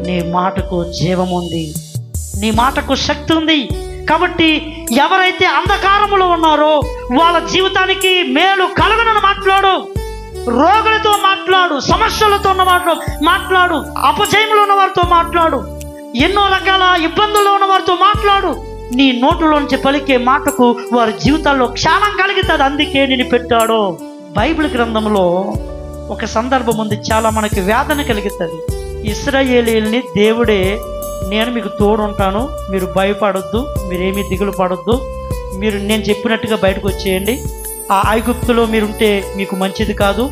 నీ మాటకు జీవం ఉంది, నీ మాటకు శక్తి ఉంది. కాబట్టి ఎవరైతే అంధకారములో ఉన్నారో వాళ్ళ జీవితానికి మేలు కలుగునని మాట్లాడు. రోగులతో మాట్లాడు, సమస్యలతో ఉన్న వారితో మాట్లాడు, అపజయంలో ఉన్న వారితో మాట్లాడు, ఎన్నో రకాల ఇబ్బందుల్లో ఉన్న వారితో మాట్లాడు. నీ నోటులోంచి పలికే మాటకు వారి జీవితాల్లో క్షేమం కలుగుతుంది. అందుకే నేను పెట్టాడు. బైబిల్ గ్రంథంలో ఒక సందర్భం ఉంది, చాలా మనకి వేదన కలుగుతుంది. ఇశ్రాయేలీయుల్ని దేవుడే, నేను మీకు తోడుంటాను, మీరు భయపడొద్దు, మీరేమీ దిగులు పడొద్దు, మీరు నేను చెప్పినట్టుగా బయటకు వచ్చేయండి, ఆ ఐగుప్తులో మీరుంటే మీకు మంచిది కాదు,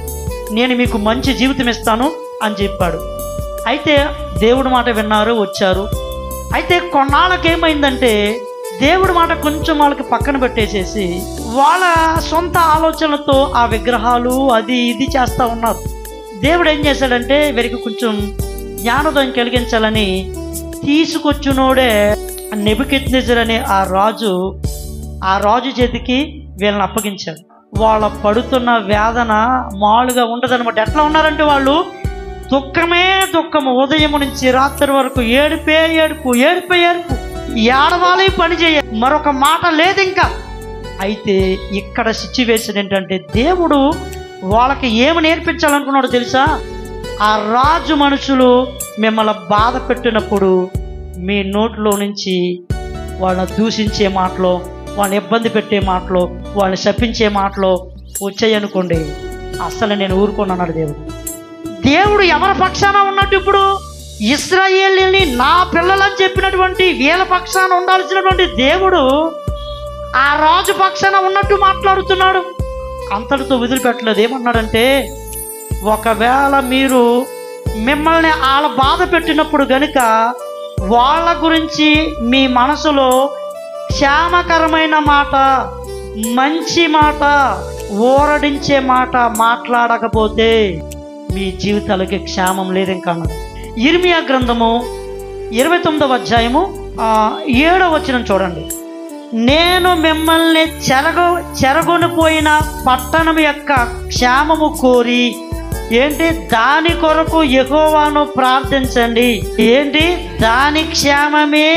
నేను మీకు మంచి జీవితం ఇస్తాను అని చెప్పాడు. అయితే దేవుడి మాట విన్నారు, వచ్చారు. అయితే కొన్నాళ్ళకి ఏమైందంటే దేవుడి మాట కొంచెం వాళ్ళకి పక్కన పెట్టేసేసి వాళ్ళ సొంత ఆలోచనలతో ఆ విగ్రహాలు అది ఇది చేస్తూ ఉన్నారు. దేవుడు ఏం చేశాడంటే వీరికి కొంచెం జ్ఞానోదయం కలిగించాలని తీసుకొచ్చినోడే నెబుకద్నెజర్ అనే ఆ రాజు చేతికి వీళ్ళని అప్పగించాడు. వాళ్ళ పడుతున్న వేదన మామూలుగా ఉండదన్నమాట. ఎట్లా ఉన్నారంటే వాళ్ళు దుఃఖమే దుఃఖము, ఉదయం నుంచి రాత్రి వరకు ఏడుపే ఏడుపు, ఏడుపే ఏడుపు, ఏడవాలి, పని చేయాలి, మరొక మాట లేదు ఇంకా. అయితే ఇక్కడ సిచ్యువేషన్ ఏంటంటే దేవుడు వాళ్ళకి ఏమి నేర్పించాలనుకున్నాడో తెలుసా? ఆ రాజు మనుషులు మిమ్మల్ని బాధ పెట్టినప్పుడు మీ నోట్లో నుంచి వాళ్ళని దూషించే మాటలు, వాళ్ళని ఇబ్బంది పెట్టే మాటలు, వాళ్ళని శపించే మాటలు వచ్చాయనుకోండి, అసలు నేను ఊరుకున్నాడు దేవుడు ఎవరి పక్షాన ఉన్నట్టు? ఇప్పుడు ఇశ్రాయేలీయుల్ని నా పిల్లలని చెప్పినటువంటి వీళ్ళ పక్షాన ఉండాల్సినటువంటి దేవుడు ఆ రాజు పక్షాన ఉన్నట్టు మాట్లాడుతున్నాడు. అంతటితో వదిలిపెట్టలేదు. ఏమన్నాడంటే, ఒకవేళ మీరు మిమ్మల్ని వాళ్ళ బాధ పెట్టినప్పుడు గనుక వాళ్ళ గురించి మీ మనసులో క్షేమకరమైన మాట, మంచి మాట, ఊరడించే మాట మాట్లాడకపోతే మీ జీవితాలకి క్షేమం లేదు ఇంకా. ఇర్మియా గ్రంథము 29వ అధ్యాయము 7వ వచనం చూడండి. నేను మిమ్మల్ని చెరగొనిపోయిన పట్టణం యొక్క క్షేమము కోరి ఏంటి దాని కొరకు యెహోవాను ప్రార్థించండి. ఏంటి? దాని క్షేమమే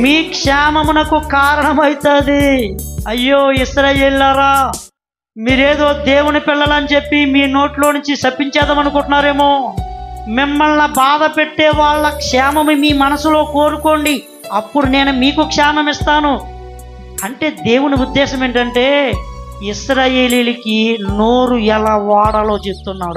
మీ క్షేమమునకు కారణమవుతుంది. అయ్యో ఇశ్రాయేలులారా, మీరేదో దేవుని పిల్లలని చెప్పి మీ నోట్లో నుంచి శపించేద్దాం అనుకుంటున్నారేమో. మిమ్మల్ని బాధ పెట్టే వాళ్ళ క్షేమము మీ మనసులో కోరుకోండి, అప్పుడు నేను మీకు క్షేమం ఇస్తాను. అంటే దేవుని ఉద్దేశం ఏంటంటే ఇశ్రాయేలీయులకి నోరు ఎలా వాడాలో చెప్తున్నాడు.